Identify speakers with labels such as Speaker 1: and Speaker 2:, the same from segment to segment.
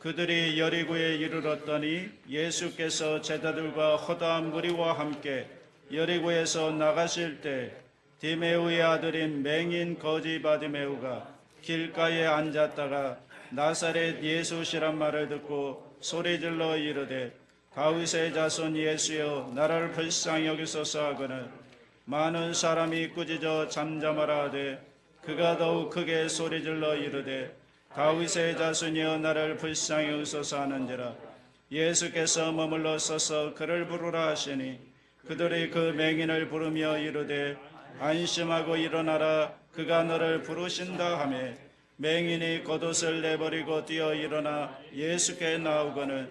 Speaker 1: 그들이 여리고에 이르렀더니 예수께서 제자들과 허다한 무리와 함께 여리고에서 나가실 때 디메우의 아들인 맹인 거지 바디메우가 길가에 앉았다가 나사렛 예수시란 말을 듣고 소리질러 이르되 다윗의 자손 예수여 나를 불쌍히 여기소서 하거늘 많은 사람이 꾸짖어 잠잠하라 하되 그가 더욱 크게 소리질러 이르되 다윗의 자손이여 나를 불쌍히 여기소서 하는지라. 예수께서 머물러 서서 그를 부르라 하시니 그들이 그 맹인을 부르며 이르되 안심하고 일어나라 그가 너를 부르신다 하며 맹인이 겉옷을 내버리고 뛰어 일어나 예수께 나오거늘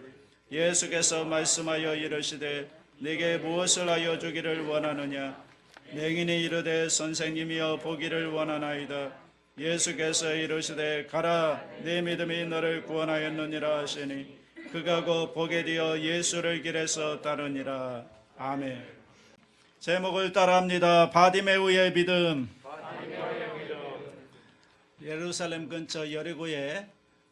Speaker 1: 예수께서 말씀하여 이르시되 네게 무엇을 하여 주기를 원하느냐. 맹인이 이르되 선생님이여 보기를 원하나이다. 예수께서 이르시되 가라 네 믿음이 너를 구원하였느니라 하시니 그가 곧 보게 되어 예수를 길에서 따르니라. 아멘. 제목을 따라합니다. 바디메우의 믿음. 예루살렘 근처 여리고에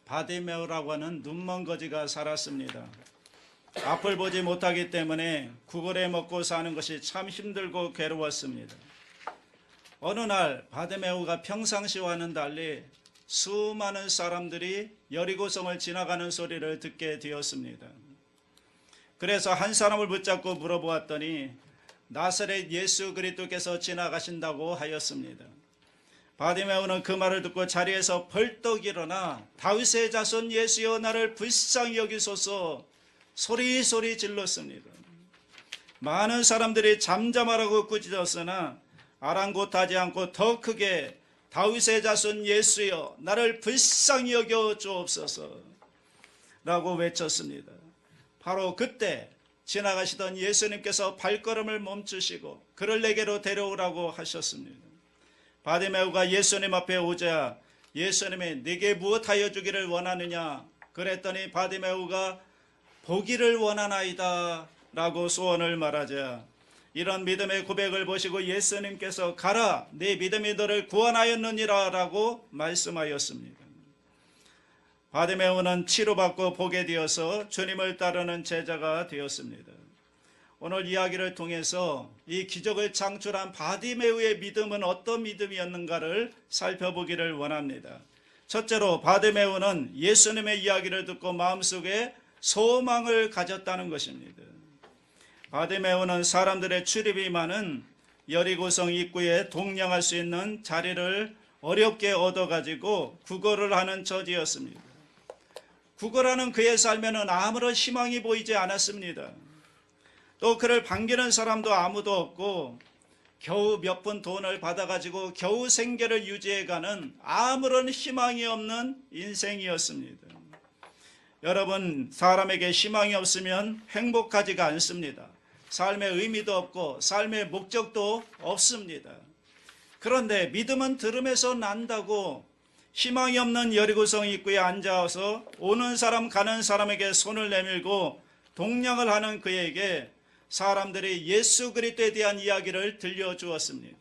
Speaker 1: 바디메우라고 하는 눈먼 거지가 살았습니다. 앞을 보지 못하기 때문에 구걸해 먹고 사는 것이 참 힘들고 괴로웠습니다. 어느 날 바디메우가 평상시와는 달리 수많은 사람들이 여리고성을 지나가는 소리를 듣게 되었습니다. 그래서 한 사람을 붙잡고 물어보았더니 나사렛 예수 그리스도께서 지나가신다고 하였습니다. 바디메우는 그 말을 듣고 자리에서 벌떡 일어나 다윗의 자손 예수여 나를 불쌍히 여기소서 소리소리 질렀습니다. 많은 사람들이 잠잠하라고 꾸짖었으나 아랑곳하지 않고 더 크게 다윗의 자손 예수여 나를 불쌍히 여겨 주옵소서 라고 외쳤습니다. 바로 그때 지나가시던 예수님께서 발걸음을 멈추시고 그를 내게로 데려오라고 하셨습니다. 바디메우가 예수님 앞에 오자 예수님이 네게 무엇하여 주기를 원하느냐 그랬더니 바디메우가 보기를 원하나이다 라고 소원을 말하자 이런 믿음의 고백을 보시고 예수님께서 가라 네 믿음이 너를 구원하였느니라 라고 말씀하였습니다. 바디메우는 치료받고 보게 되어서 주님을 따르는 제자가 되었습니다. 오늘 이야기를 통해서 이 기적을 창출한 바디메우의 믿음은 어떤 믿음이었는가를 살펴보기를 원합니다. 첫째로 바디메우는 예수님의 이야기를 듣고 마음속에 소망을 가졌다는 것입니다. 바디메우는 사람들의 출입이 많은 여리고성 입구에 동냥할 수 있는 자리를 어렵게 얻어가지고 구걸을 하는 처지였습니다. 구걸하는 그의 삶에는 아무런 희망이 보이지 않았습니다. 또 그를 반기는 사람도 아무도 없고 겨우 몇 푼 돈을 받아가지고 겨우 생계를 유지해가는 아무런 희망이 없는 인생이었습니다. 여러분, 사람에게 희망이 없으면 행복하지가 않습니다. 삶의 의미도 없고 삶의 목적도 없습니다. 그런데 믿음은 들음에서 난다고 희망이 없는 여리고성 입구에 앉아서 오는 사람 가는 사람에게 손을 내밀고 동냥을 하는 그에게 사람들이 예수 그리스도에 대한 이야기를 들려주었습니다.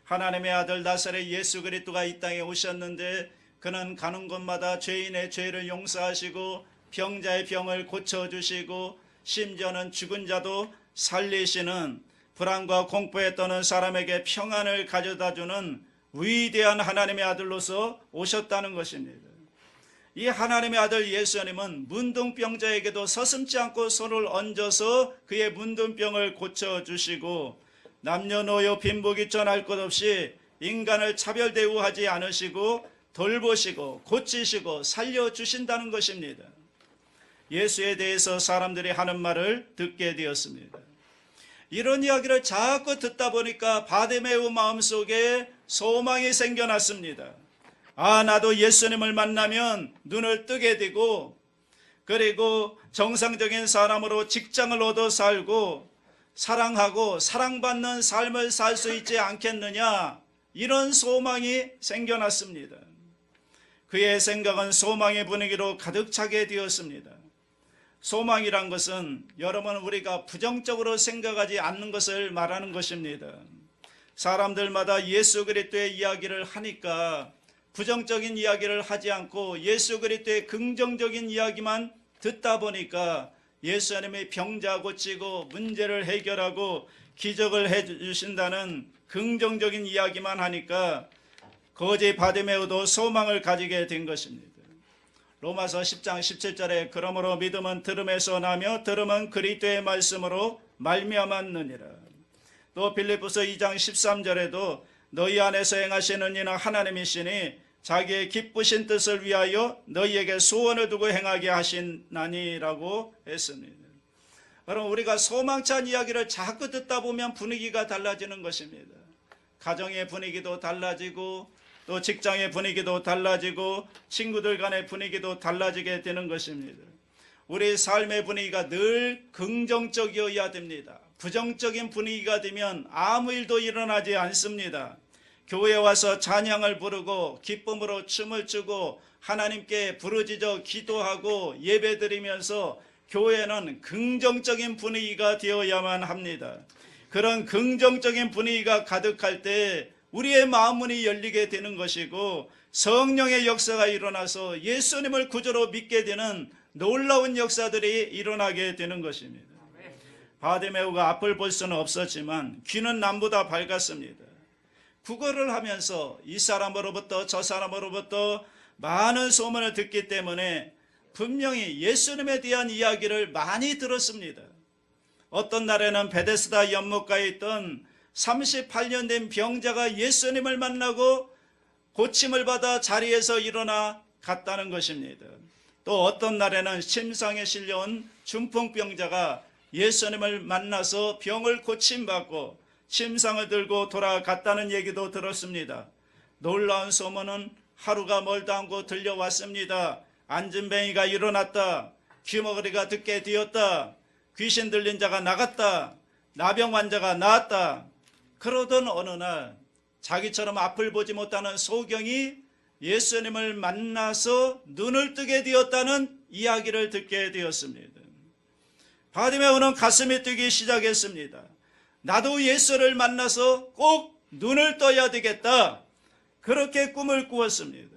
Speaker 1: 하나님의 아들 나사렛 예수 그리스도가 이 땅에 오셨는데 그는 가는 곳마다 죄인의 죄를 용서하시고 병자의 병을 고쳐주시고 심지어는 죽은 자도 살리시는 불안과 공포에 떠는 사람에게 평안을 가져다주는 위대한 하나님의 아들로서 오셨다는 것입니다. 이 하나님의 아들 예수님은 문둥병자에게도 서슴지 않고 손을 얹어서 그의 문둥병을 고쳐주시고 남녀노소 빈부귀천 할 것 없이 인간을 차별 대우하지 않으시고 돌보시고 고치시고 살려주신다는 것입니다. 예수에 대해서 사람들이 하는 말을 듣게 되었습니다. 이런 이야기를 자꾸 듣다 보니까 바디메우 마음속에 소망이 생겨났습니다. 아, 나도 예수님을 만나면 눈을 뜨게 되고 그리고 정상적인 사람으로 직장을 얻어 살고 사랑하고 사랑받는 삶을 살 수 있지 않겠느냐, 이런 소망이 생겨났습니다. 그의 생각은 소망의 분위기로 가득 차게 되었습니다. 소망이란 것은 여러분 우리가 부정적으로 생각하지 않는 것을 말하는 것입니다. 사람들마다 예수 그리스도의 이야기를 하니까 부정적인 이야기를 하지 않고 예수 그리스도의 긍정적인 이야기만 듣다 보니까 예수님이 병자 고치고 문제를 해결하고 기적을 해주신다는 긍정적인 이야기만 하니까 거지 바디메오도 소망을 가지게 된 것입니다. 로마서 10장 17절에 그러므로 믿음은 들음에서 나며 들음은 그리스도의 말씀으로 말미암았느니라. 또 빌립보서 2장 13절에도 너희 안에서 행하시는 이는 하나님이시니 자기의 기쁘신 뜻을 위하여 너희에게 소원을 두고 행하게 하시나니라고 했습니다. 그럼 우리가 소망찬 이야기를 자꾸 듣다 보면 분위기가 달라지는 것입니다. 가정의 분위기도 달라지고 또 직장의 분위기도 달라지고 친구들 간의 분위기도 달라지게 되는 것입니다. 우리 삶의 분위기가 늘 긍정적이어야 됩니다. 부정적인 분위기가 되면 아무 일도 일어나지 않습니다. 교회에 와서 찬양을 부르고 기쁨으로 춤을 추고 하나님께 부르짖어 기도하고 예배드리면서 교회는 긍정적인 분위기가 되어야만 합니다. 그런 긍정적인 분위기가 가득할 때 우리의 마음문이 열리게 되는 것이고 성령의 역사가 일어나서 예수님을 구주로 믿게 되는 놀라운 역사들이 일어나게 되는 것입니다. 바디메오가 앞을 볼 수는 없었지만 귀는 남보다 밝았습니다. 구걸을 하면서 이 사람으로부터 저 사람으로부터 많은 소문을 듣기 때문에 분명히 예수님에 대한 이야기를 많이 들었습니다. 어떤 날에는 베데스다 연못가에 있던 38년 된 병자가 예수님을 만나고 고침을 받아 자리에서 일어나 갔다는 것입니다. 또 어떤 날에는 침상에 실려온 중풍병자가 예수님을 만나서 병을 고침받고 침상을 들고 돌아갔다는 얘기도 들었습니다. 놀라운 소문은 하루가 멀다 않고 들려왔습니다. 안진뱅이가 일어났다. 귀머거리가 듣게 되었다. 귀신 들린 자가 나갔다. 나병 환자가 나았다. 그러던 어느 날 자기처럼 앞을 보지 못하는 소경이 예수님을 만나서 눈을 뜨게 되었다는 이야기를 듣게 되었습니다. 바디메오는 가슴이 뛰기 시작했습니다. 나도 예수를 만나서 꼭 눈을 떠야 되겠다. 그렇게 꿈을 꾸었습니다.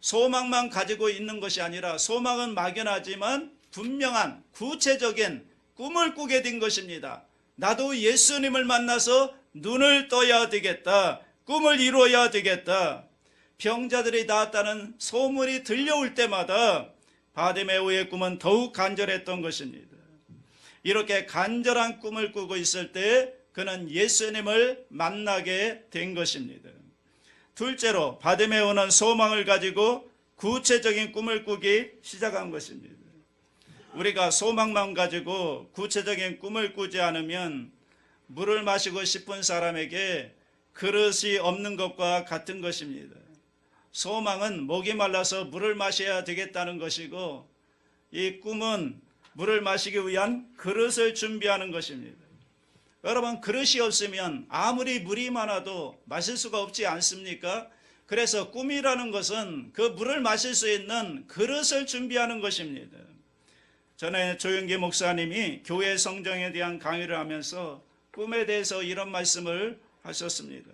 Speaker 1: 소망만 가지고 있는 것이 아니라 소망은 막연하지만 분명한 구체적인 꿈을 꾸게 된 것입니다. 나도 예수님을 만나서 눈을 떠야 되겠다. 꿈을 이루어야 되겠다. 병자들이 나았다는 소문이 들려올 때마다 바디메오의 꿈은 더욱 간절했던 것입니다. 이렇게 간절한 꿈을 꾸고 있을 때 그는 예수님을 만나게 된 것입니다. 둘째로 바디메오는 소망을 가지고 구체적인 꿈을 꾸기 시작한 것입니다. 우리가 소망만 가지고 구체적인 꿈을 꾸지 않으면 물을 마시고 싶은 사람에게 그릇이 없는 것과 같은 것입니다. 소망은 목이 말라서 물을 마셔야 되겠다는 것이고 이 꿈은 물을 마시기 위한 그릇을 준비하는 것입니다. 여러분, 그릇이 없으면 아무리 물이 많아도 마실 수가 없지 않습니까? 그래서 꿈이라는 것은 그 물을 마실 수 있는 그릇을 준비하는 것입니다. 전에 조영기 목사님이 교회 성정에 대한 강의를 하면서 꿈에 대해서 이런 말씀을 하셨습니다.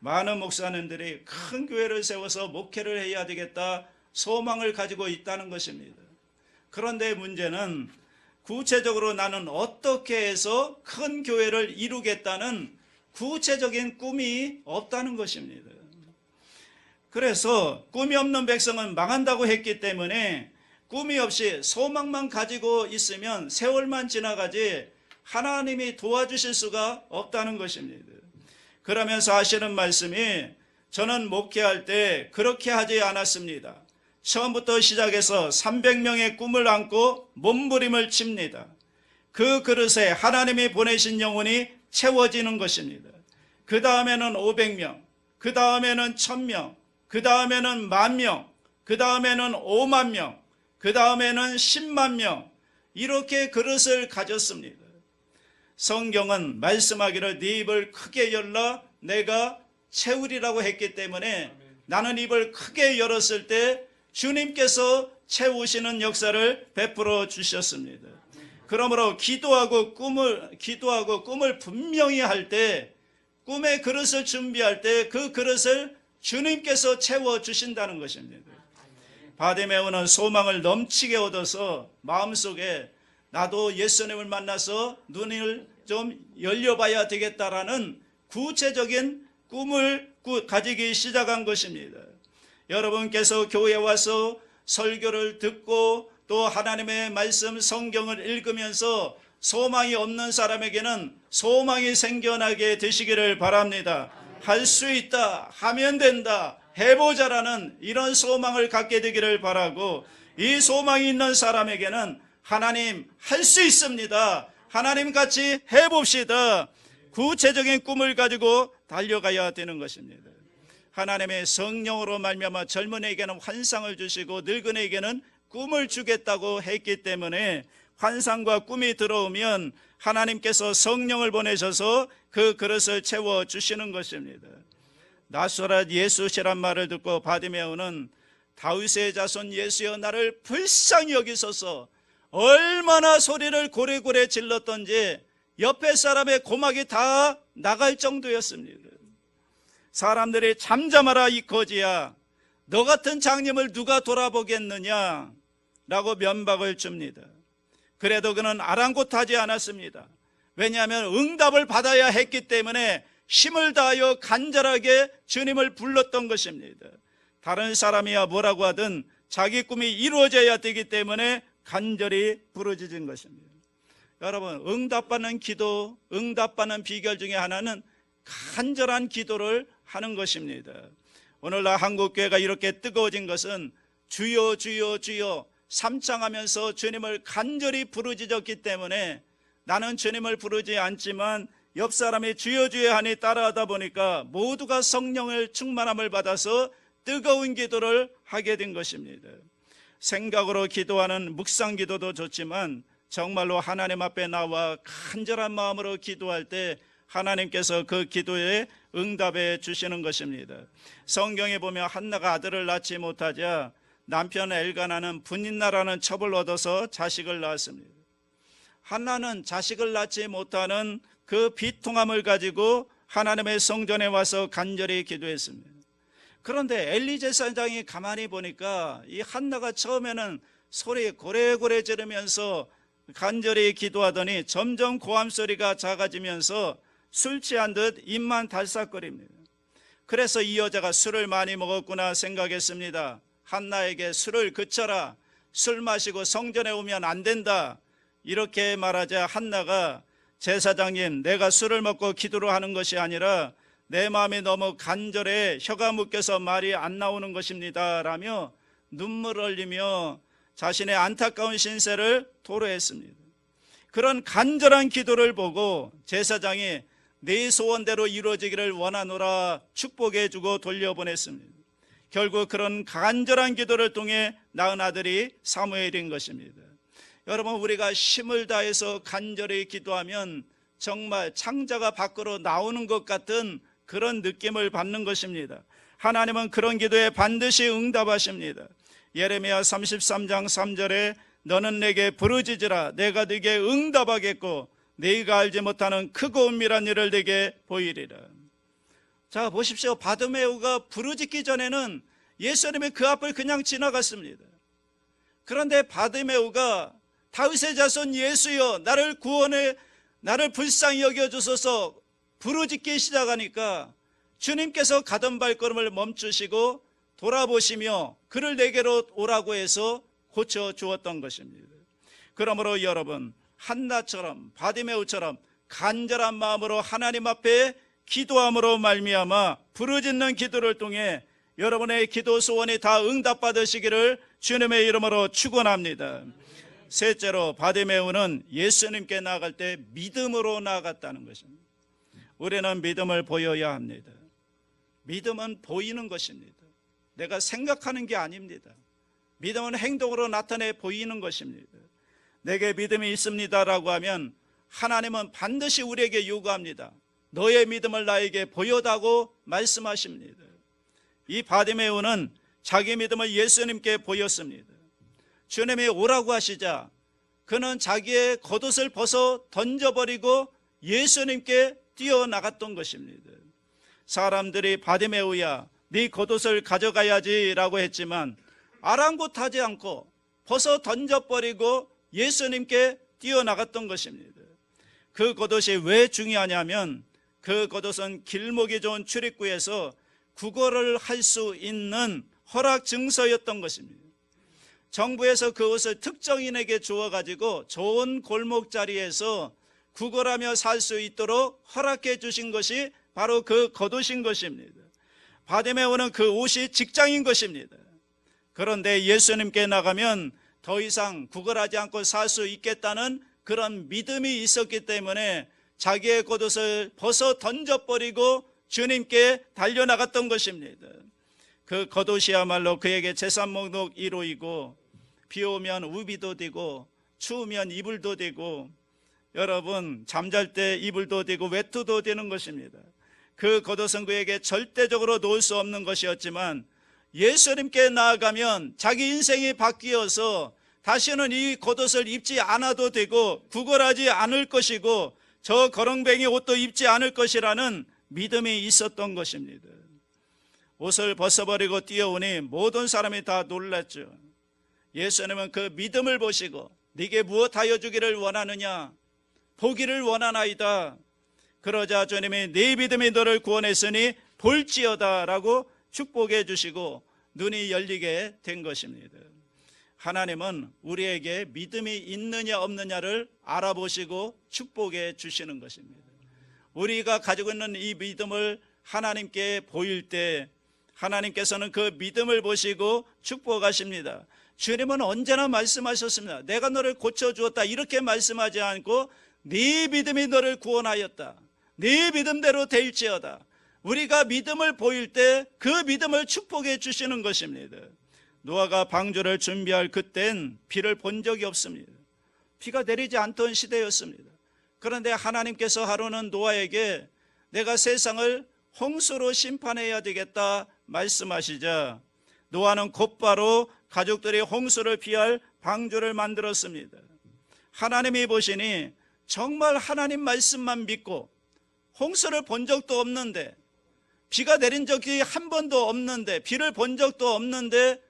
Speaker 1: 많은 목사님들이 큰 교회를 세워서 목회를 해야 되겠다 소망을 가지고 있다는 것입니다. 그런데 문제는 구체적으로 나는 어떻게 해서 큰 교회를 이루겠다는 구체적인 꿈이 없다는 것입니다. 그래서 꿈이 없는 백성은 망한다고 했기 때문에 꿈이 없이 소망만 가지고 있으면 세월만 지나가지 하나님이 도와주실 수가 없다는 것입니다. 그러면서 하시는 말씀이 저는 목회할 때 그렇게 하지 않았습니다. 처음부터 시작해서 300명의 꿈을 안고 몸부림을 칩니다. 그 그릇에 하나님이 보내신 영혼이 채워지는 것입니다. 그 다음에는 500명, 그 다음에는 1000명, 그 다음에는 10,000명, 그 다음에는 50,000명, 그 다음에는 100,000명, 이렇게 그릇을 가졌습니다. 성경은 말씀하기를 네 입을 크게 열라 내가 채우리라고 했기 때문에 나는 입을 크게 열었을 때 주님께서 채우시는 역사를 베풀어 주셨습니다. 그러므로 기도하고 꿈을 분명히 할 때, 꿈의 그릇을 준비할 때 그 그릇을 주님께서 채워주신다는 것입니다. 바디메오는 소망을 넘치게 얻어서 마음속에 나도 예수님을 만나서 눈을 좀 열려봐야 되겠다라는 구체적인 꿈을 가지기 시작한 것입니다. 여러분께서 교회에 와서 설교를 듣고 또 하나님의 말씀 성경을 읽으면서 소망이 없는 사람에게는 소망이 생겨나게 되시기를 바랍니다. 할 수 있다, 하면 된다, 해보자라는 이런 소망을 갖게 되기를 바라고, 이 소망이 있는 사람에게는 하나님 할 수 있습니다, 하나님 같이 해봅시다, 구체적인 꿈을 가지고 달려가야 되는 것입니다. 하나님의 성령으로 말미암아 젊은이에게는 환상을 주시고 늙은이에게는 꿈을 주겠다고 했기 때문에 환상과 꿈이 들어오면 하나님께서 성령을 보내셔서 그 그릇을 채워주시는 것입니다. 나사렛 예수시란 말을 듣고 바디메오는 다윗의 자손 예수여 나를 불쌍히 여기소서, 얼마나 소리를 고래고래 질렀던지 옆에 사람의 고막이 다 나갈 정도였습니다. 사람들이 잠잠하라 이 거지야, 너 같은 장님을 누가 돌아보겠느냐 라고 면박을 줍니다. 그래도 그는 아랑곳하지 않았습니다. 왜냐하면 응답을 받아야 했기 때문에 힘을 다하여 간절하게 주님을 불렀던 것입니다. 다른 사람이야 뭐라고 하든 자기 꿈이 이루어져야 되기 때문에 간절히 부르짖은 것입니다. 여러분, 응답받는 기도, 응답받는 비결 중에 하나는 간절한 기도를 하는 것입니다. 오늘날 한국교회가 이렇게 뜨거워진 것은 주여 주여 주여 삼창하면서 주님을 간절히 부르짖었기 때문에, 나는 주님을 부르지 않지만 옆 사람이 주여 주여 하니 따라하다 보니까 모두가 성령을 충만함을 받아서 뜨거운 기도를 하게 된 것입니다. 생각으로 기도하는 묵상 기도도 좋지만 정말로 하나님 앞에 나와 간절한 마음으로 기도할 때 하나님께서 그 기도에 응답해 주시는 것입니다. 성경에 보면 한나가 아들을 낳지 못하자 남편 엘가나는 분인나라는 첩을 얻어서 자식을 낳았습니다. 한나는 자식을 낳지 못하는 그 비통함을 가지고 하나님의 성전에 와서 간절히 기도했습니다. 그런데 엘리 제사장이 가만히 보니까 이 한나가 처음에는 소리 고래고래 지르면서 간절히 기도하더니 점점 고함 소리가 작아지면서 술 취한 듯 입만 달싹거립니다. 그래서 이 여자가 술을 많이 먹었구나 생각했습니다. 한나에게 술을 그쳐라, 술 마시고 성전에 오면 안 된다, 이렇게 말하자 한나가 제사장님, 내가 술을 먹고 기도를 하는 것이 아니라 내 마음이 너무 간절해 혀가 묶여서 말이 안 나오는 것입니다 라며 눈물을 흘리며 자신의 안타까운 신세를 토로했습니다. 그런 간절한 기도를 보고 제사장이 네 소원대로 이루어지기를 원하노라 축복해 주고 돌려보냈습니다. 결국 그런 간절한 기도를 통해 낳은 아들이 사무엘인 것입니다. 여러분, 우리가 힘을 다해서 간절히 기도하면 정말 창자가 밖으로 나오는 것 같은 그런 느낌을 받는 것입니다. 하나님은 그런 기도에 반드시 응답하십니다. 예레미야 33장 3절에 너는 내게 부르짖으라 내가 네게 응답하겠고 네가 알지 못하는 크고 은밀한 일을 네게 보이리라. 자, 보십시오. 바드메오가 부르짖기 전에는 예수님이 그 앞을 그냥 지나갔습니다. 그런데 바드메오가 다윗의 자손 예수여 나를 구원해 나를 불쌍히 여겨주소서 부르짖기 시작하니까 주님께서 가던 발걸음을 멈추시고 돌아보시며 그를 내게로 오라고 해서 고쳐주었던 것입니다. 그러므로 여러분, 한나처럼 바디메오처럼 간절한 마음으로 하나님 앞에 기도함으로 말미암아 부르짖는 기도를 통해 여러분의 기도 소원이 다 응답받으시기를 주님의 이름으로 축원합니다. 셋째로, 바디메오는 예수님께 나아갈 때 믿음으로 나아갔다는 것입니다. 우리는 믿음을 보여야 합니다. 믿음은 보이는 것입니다. 내가 생각하는 게 아닙니다. 믿음은 행동으로 나타내 보이는 것입니다. 내게 믿음이 있습니다라고 하면 하나님은 반드시 우리에게 요구합니다. 너의 믿음을 나에게 보여다고 말씀하십니다. 이 바디메오는 자기 믿음을 예수님께 보였습니다. 주님이 오라고 하시자 그는 자기의 겉옷을 벗어 던져버리고 예수님께 뛰어나갔던 것입니다. 사람들이 바디메오야 네 겉옷을 가져가야지라고 했지만 아랑곳하지 않고 벗어 던져버리고 예수님께 뛰어나갔던 것입니다. 그 겉옷이 왜 중요하냐면 그 겉옷은 길목이 좋은 출입구에서 구걸을 할 수 있는 허락 증서였던 것입니다. 정부에서 그 옷을 특정인에게 주어가지고 좋은 골목자리에서 구걸하며 살 수 있도록 허락해 주신 것이 바로 그 겉옷인 것입니다. 바디메오는 그 옷이 직장인 것입니다. 그런데 예수님께 나가면 더 이상 구걸하지 않고 살 수 있겠다는 그런 믿음이 있었기 때문에 자기의 겉옷을 벗어 던져버리고 주님께 달려나갔던 것입니다. 그 겉옷이야말로 그에게 재산 목록 1호이고 비 오면 우비도 되고 추우면 이불도 되고 여러분 잠잘 때 이불도 되고 외투도 되는 것입니다. 그 겉옷은 그에게 절대적으로 놓을 수 없는 것이었지만 예수님께 나아가면 자기 인생이 바뀌어서 다시는 이 겉옷을 입지 않아도 되고 구걸하지 않을 것이고 저 거렁뱅이 옷도 입지 않을 것이라는 믿음이 있었던 것입니다. 옷을 벗어버리고 뛰어오니 모든 사람이 다 놀랐죠. 예수님은 그 믿음을 보시고 네게 무엇하여 주기를 원하느냐, 보기를 원하나이다. 그러자 주님이 네 믿음이 너를 구원했으니 볼지어다 라고 축복해 주시고 눈이 열리게 된 것입니다. 하나님은 우리에게 믿음이 있느냐 없느냐를 알아보시고 축복해 주시는 것입니다. 우리가 가지고 있는 이 믿음을 하나님께 보일 때 하나님께서는 그 믿음을 보시고 축복하십니다. 주님은 언제나 말씀하셨습니다. 내가 너를 고쳐주었다 이렇게 말씀하지 않고 네 믿음이 너를 구원하였다, 네 믿음대로 될지어다. 우리가 믿음을 보일 때 그 믿음을 축복해 주시는 것입니다. 노아가 방주를 준비할 그땐 비를 본 적이 없습니다. 비가 내리지 않던 시대였습니다. 그런데 하나님께서 하루는 노아에게 내가 세상을 홍수로 심판해야 되겠다 말씀하시자 노아는 곧바로 가족들이 홍수를 피할 방주를 만들었습니다. 하나님이 보시니 정말 하나님 말씀만 믿고 홍수를 본 적도 없는데, 비가 내린 적이 한 번도 없는데, 비를 본 적도 없는데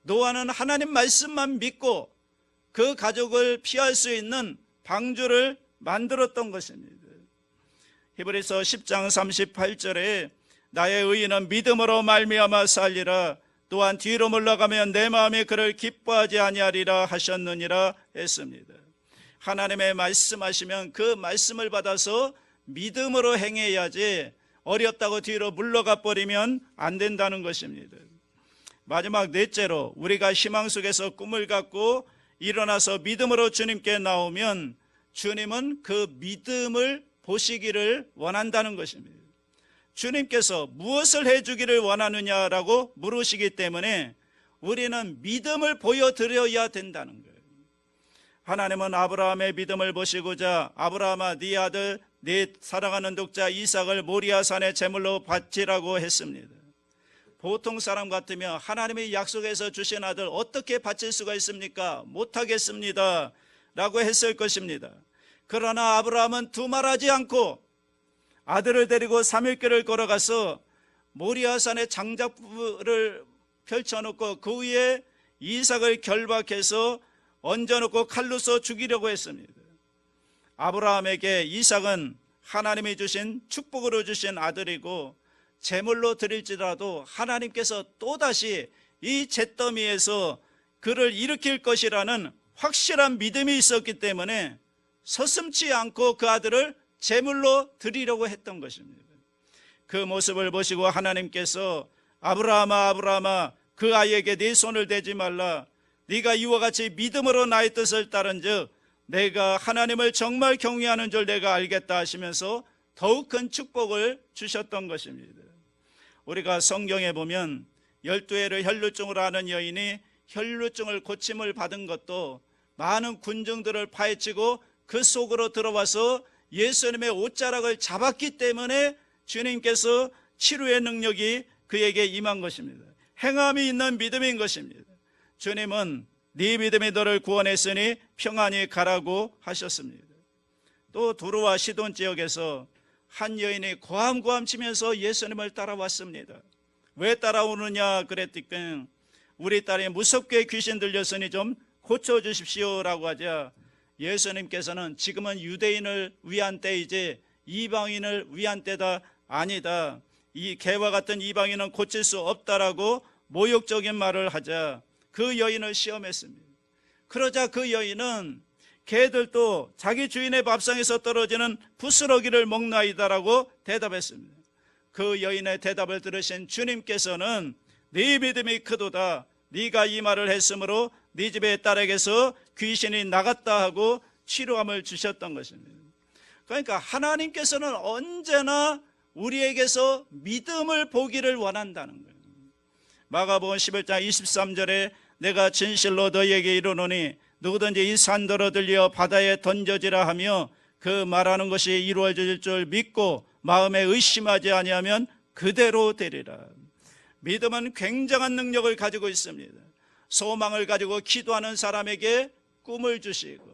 Speaker 1: 노아는 하나님 말씀만 믿고 그 가족을 피할 수 있는 방주를 만들었던 것입니다. 히브리서 10장 38절에 나의 의인은 믿음으로 말미암아 살리라, 또한 뒤로 물러가면 내 마음이 그를 기뻐하지 아니하리라 하셨느니라 했습니다. 하나님의 말씀하시면 그 말씀을 받아서 믿음으로 행해야지 어렵다고 뒤로 물러가 버리면 안 된다는 것입니다. 마지막 넷째로 우리가 희망 속에서 꿈을 갖고 일어나서 믿음으로 주님께 나오면 주님은 그 믿음을 보시기를 원한다는 것입니다. 주님께서 무엇을 해주기를 원하느냐라고 물으시기 때문에 우리는 믿음을 보여드려야 된다는 거예요. 하나님은 아브라함의 믿음을 보시고자 아브라함아 네 아들 네 사랑하는 독자 이삭을 모리아산의 제물로 바치라고 했습니다. 보통 사람 같으면 하나님이 약속해서 주신 아들 어떻게 바칠 수가 있습니까? 못하겠습니다 라고 했을 것입니다. 그러나 아브라함은 두말하지 않고 아들을 데리고 3일길을 걸어가서 모리아산의 장작불을 펼쳐놓고 그 위에 이삭을 결박해서 얹어놓고 칼로 써 죽이려고 했습니다. 아브라함에게 이삭은 하나님이 주신 축복으로 주신 아들이고 제물로 드릴지라도 하나님께서 또다시 이 잿더미에서 그를 일으킬 것이라는 확실한 믿음이 있었기 때문에 서슴지 않고 그 아들을 제물로 드리려고 했던 것입니다. 그 모습을 보시고 하나님께서 아브라함아 아브라함아 그 아이에게 네 손을 대지 말라, 네가 이와 같이 믿음으로 나의 뜻을 따른즉 내가 하나님을 정말 경외하는 줄 내가 알겠다 하시면서 더욱 큰 축복을 주셨던 것입니다. 우리가 성경에 보면 12해를 혈루증으로 하는 여인이 혈루증을 고침을 받은 것도 많은 군중들을 파헤치고 그 속으로 들어와서 예수님의 옷자락을 잡았기 때문에 주님께서 치료의 능력이 그에게 임한 것입니다. 행함이 있는 믿음인 것입니다. 주님은 네 믿음이 너를 구원했으니 평안히 가라고 하셨습니다. 또 두루와 시돈 지역에서 한 여인이 고함고함 치면서 예수님을 따라왔습니다. 왜 따라오느냐 그랬더니 우리 딸이 무섭게 귀신 들렸으니 좀 고쳐주십시오라고 하자 예수님께서는 지금은 유대인을 위한 때이지 이방인을 위한 때다 아니다. 이 개와 같은 이방인은 고칠 수 없다라고 모욕적인 말을 하자 그 여인을 시험했습니다. 그러자 그 여인은 개들도 자기 주인의 밥상에서 떨어지는 부스러기를 먹나이다라고 대답했습니다. 그 여인의 대답을 들으신 주님께서는 네 믿음이 크도다. 네가 이 말을 했으므로 네 집의 딸에게서 귀신이 나갔다 하고 치료함을 주셨던 것입니다. 그러니까 하나님께서는 언제나 우리에게서 믿음을 보기를 원한다는 거예요. 마가복음 11장 23절에 내가 진실로 너희에게 이르노니 누구든지 이 산더러 들려 바다에 던져지라 하며 그 말하는 것이 이루어질 줄 믿고 마음에 의심하지 아니하면 그대로 되리라. 믿음은 굉장한 능력을 가지고 있습니다. 소망을 가지고 기도하는 사람에게 꿈을 주시고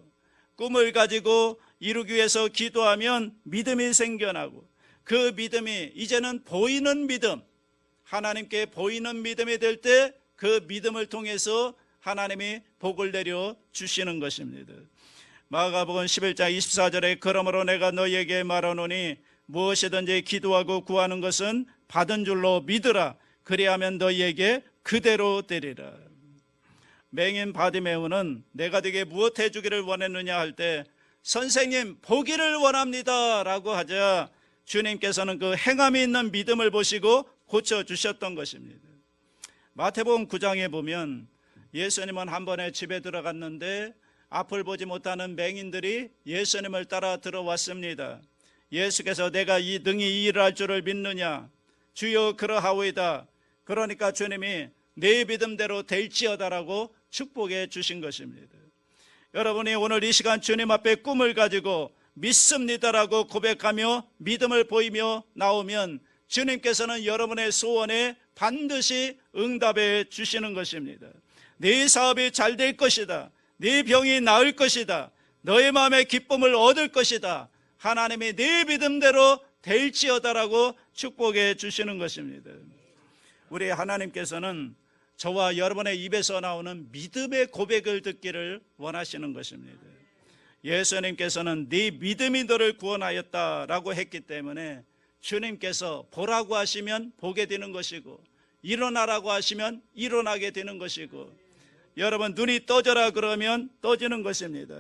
Speaker 1: 꿈을 가지고 이루기 위해서 기도하면 믿음이 생겨나고 그 믿음이 이제는 보이는 믿음, 하나님께 보이는 믿음이 될 때 그 믿음을 통해서 하나님이 복을 내려 주시는 것입니다. 마가복음 11장 24절에 그러므로 내가 너희에게 말하노니 무엇이든지 기도하고 구하는 것은 받은 줄로 믿으라. 그리하면 너희에게 그대로 되리라. 맹인 바디메오는 내가 네게 무엇 해주기를 원했느냐 할 때 선생님 보기를 원합니다 라고 하자 주님께서는 그 행함이 있는 믿음을 보시고 고쳐주셨던 것입니다. 마태복음 9장에 보면 예수님은 한 번에 집에 들어갔는데 앞을 보지 못하는 맹인들이 예수님을 따라 들어왔습니다. 예수께서 내가 이 능히 이 일을 할 줄을 믿느냐? 주여 그러하오이다. 그러니까 주님이 내 믿음대로 될지어다라고 축복해 주신 것입니다. 여러분이 오늘 이 시간 주님 앞에 꿈을 가지고 믿습니다라고 고백하며 믿음을 보이며 나오면 주님께서는 여러분의 소원에 반드시 응답해 주시는 것입니다. 네 사업이 잘 될 것이다. 네 병이 나을 것이다. 너의 마음에 기쁨을 얻을 것이다. 하나님이 네 믿음대로 될지어다라고 축복해 주시는 것입니다. 우리 하나님께서는 저와 여러분의 입에서 나오는 믿음의 고백을 듣기를 원하시는 것입니다. 예수님께서는 네 믿음이 너를 구원하였다라고 했기 때문에 주님께서 보라고 하시면 보게 되는 것이고 일어나라고 하시면 일어나게 되는 것이고 여러분 눈이 떠져라 그러면 떠지는 것입니다.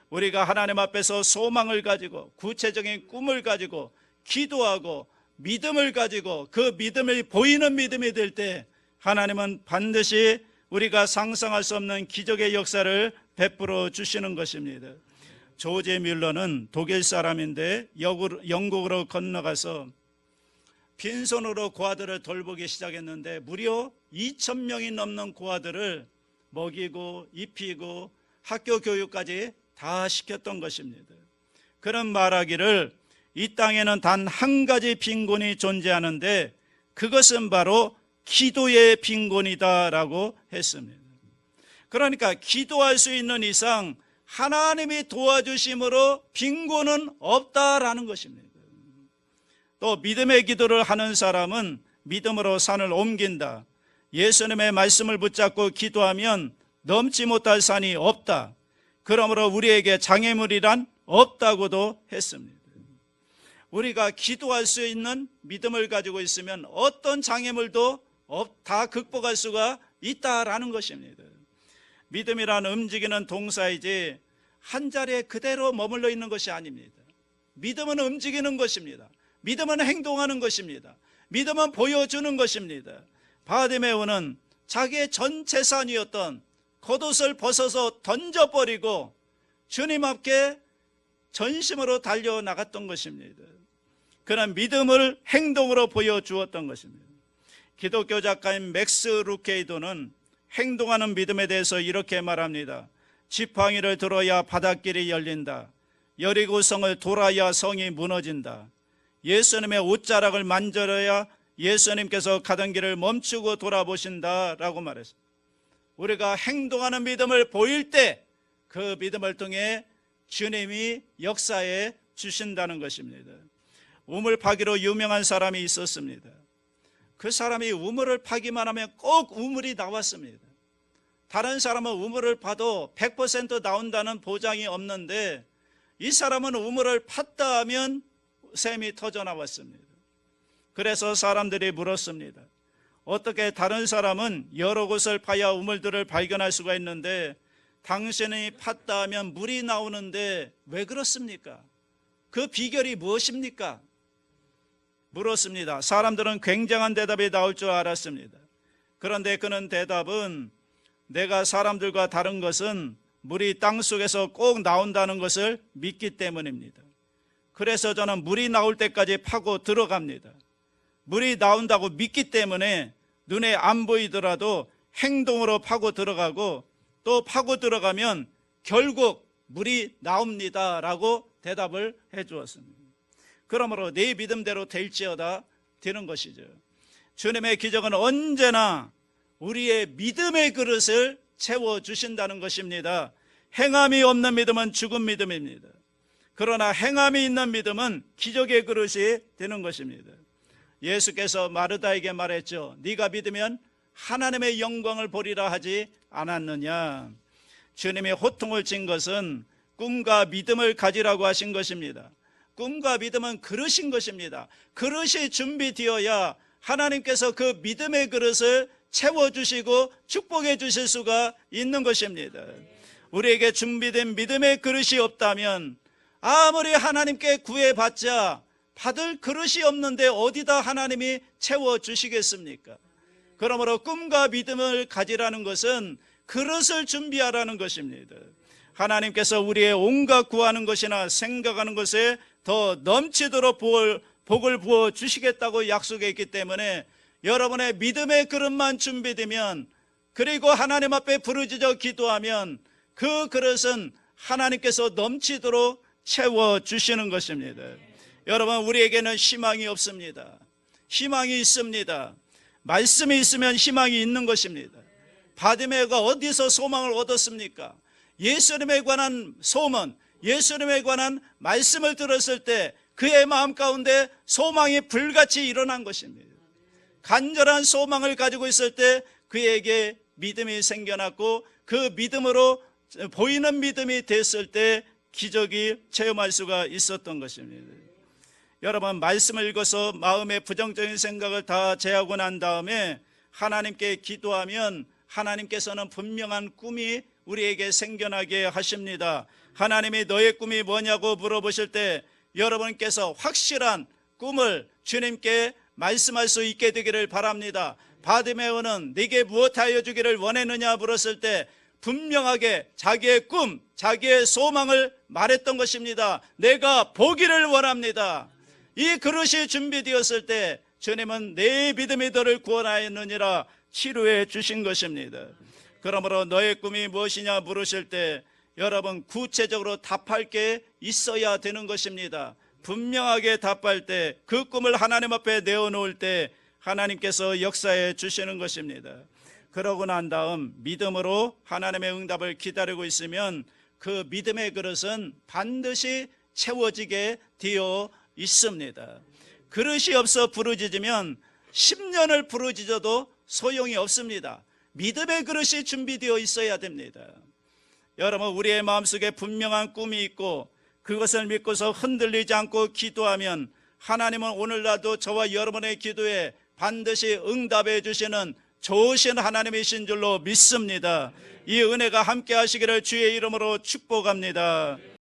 Speaker 1: 우리가 하나님 앞에서 소망을 가지고 구체적인 꿈을 가지고 기도하고 믿음을 가지고 그 믿음이 보이는 믿음이 될 때 하나님은 반드시 우리가 상상할 수 없는 기적의 역사를 베풀어 주시는 것입니다. 조지 뮬러는 독일 사람인데 영국으로 건너가서 빈손으로 고아들을 돌보기 시작했는데 무려 2,000명이 넘는 고아들을 먹이고 입히고 학교 교육까지 다 시켰던 것입니다. 그런 말하기를 이 땅에는 단 한 가지 빈곤이 존재하는데 그것은 바로 기도의 빈곤이다라고 했습니다. 그러니까 기도할 수 있는 이상 하나님이 도와주심으로 빈곤은 없다라는 것입니다. 또 믿음의 기도를 하는 사람은 믿음으로 산을 옮긴다. 예수님의 말씀을 붙잡고 기도하면 넘지 못할 산이 없다. 그러므로 우리에게 장애물이란 없다고도 했습니다. 우리가 기도할 수 있는 믿음을 가지고 있으면 어떤 장애물도 다 극복할 수가 있다라는 것입니다. 믿음이란 움직이는 동사이지 한 자리에 그대로 머물러 있는 것이 아닙니다. 믿음은 움직이는 것입니다. 믿음은 행동하는 것입니다. 믿음은 보여주는 것입니다. 바디메오는 자기의 전 재산이었던 겉옷을 벗어서 던져버리고 주님 앞에 전심으로 달려나갔던 것입니다. 그런 믿음을 행동으로 보여주었던 것입니다. 기독교 작가인 맥스 루케이도는 행동하는 믿음에 대해서 이렇게 말합니다. 지팡이를 들어야 바닷길이 열린다. 여리고성을 돌아야 성이 무너진다. 예수님의 옷자락을 만져야 예수님께서 가던 길을 멈추고 돌아보신다라고 말했습니다. 우리가 행동하는 믿음을 보일 때 그 믿음을 통해 주님이 역사해 주신다는 것입니다. 우물파기로 유명한 사람이 있었습니다. 그 사람이 우물을 파기만 하면 꼭 우물이 나왔습니다. 다른 사람은 우물을 파도 100% 나온다는 보장이 없는데 이 사람은 우물을 팠다 하면 샘이 터져 나왔습니다. 그래서 사람들이 물었습니다. 어떻게 다른 사람은 여러 곳을 파야 우물들을 발견할 수가 있는데 당신이 팠다 하면 물이 나오는데 왜 그렇습니까? 그 비결이 무엇입니까? 물었습니다. 사람들은 굉장한 대답이 나올 줄 알았습니다. 그런데 그는 대답은 내가 사람들과 다른 것은 물이 땅속에서 꼭 나온다는 것을 믿기 때문입니다. 그래서 저는 물이 나올 때까지 파고 들어갑니다. 물이 나온다고 믿기 때문에 눈에 안 보이더라도 행동으로 파고 들어가고 또 파고 들어가면 결국 물이 나옵니다 라고 대답을 해 주었습니다. 그러므로 네 믿음대로 될지어다 되는 것이죠. 주님의 기적은 언제나 우리의 믿음의 그릇을 채워주신다는 것입니다. 행함이 없는 믿음은 죽은 믿음입니다. 그러나 행함이 있는 믿음은 기적의 그릇이 되는 것입니다. 예수께서 마르다에게 말했죠. 네가 믿으면 하나님의 영광을 보리라 하지 않았느냐. 주님이 호통을 친 것은 꿈과 믿음을 가지라고 하신 것입니다. 꿈과 믿음은 그릇인 것입니다. 그릇이 준비되어야 하나님께서 그 믿음의 그릇을 채워주시고 축복해 주실 수가 있는 것입니다. 우리에게 준비된 믿음의 그릇이 없다면 아무리 하나님께 구해봤자 받을 그릇이 없는데 어디다 하나님이 채워주시겠습니까? 그러므로 꿈과 믿음을 가지라는 것은 그릇을 준비하라는 것입니다. 하나님께서 우리의 온갖 구하는 것이나 생각하는 것에 더 넘치도록 복을 부어 주시겠다고 약속했기 때문에 여러분의 믿음의 그릇만 준비되면 그리고 하나님 앞에 부르짖어 기도하면 그 그릇은 하나님께서 넘치도록 채워주시는 것입니다. 여러분, 우리에게는 희망이 없습니다. 희망이 있습니다. 말씀이 있으면 희망이 있는 것입니다. 바디메오가 어디서 소망을 얻었습니까? 예수님에 관한 소문, 예수님에 관한 말씀을 들었을 때 그의 마음 가운데 소망이 불같이 일어난 것입니다. 간절한 소망을 가지고 있을 때 그에게 믿음이 생겨났고 그 믿음으로 보이는 믿음이 됐을 때 기적이 체험할 수가 있었던 것입니다. 여러분, 말씀을 읽어서 마음의 부정적인 생각을 다 제하고 난 다음에 하나님께 기도하면 하나님께서는 분명한 꿈이 우리에게 생겨나게 하십니다. 하나님이 너의 꿈이 뭐냐고 물어보실 때 여러분께서 확실한 꿈을 주님께 말씀할 수 있게 되기를 바랍니다. 바디메오는 네게 무엇하여 주기를 원했느냐 물었을 때 분명하게 자기의 꿈, 자기의 소망을 말했던 것입니다. 내가 보기를 원합니다. 이 그릇이 준비되었을 때 주님은 내 믿음이 너를 구원하였느니라 치료해 주신 것입니다. 그러므로 너의 꿈이 무엇이냐 물으실 때 여러분 구체적으로 답할 게 있어야 되는 것입니다. 분명하게 답할 때 그 꿈을 하나님 앞에 내어놓을 때 하나님께서 역사해 주시는 것입니다. 그러고 난 다음 믿음으로 하나님의 응답을 기다리고 있으면 그 믿음의 그릇은 반드시 채워지게 되어 있습니다. 그릇이 없어 부르짖으면 10년을 부르짖어도 소용이 없습니다. 믿음의 그릇이 준비되어 있어야 됩니다. 여러분, 우리의 마음속에 분명한 꿈이 있고 그것을 믿고서 흔들리지 않고 기도하면 하나님은 오늘날도 저와 여러분의 기도에 반드시 응답해 주시는 좋으신 하나님이신 줄로 믿습니다. 이 은혜가 함께 하시기를 주의 이름으로 축복합니다.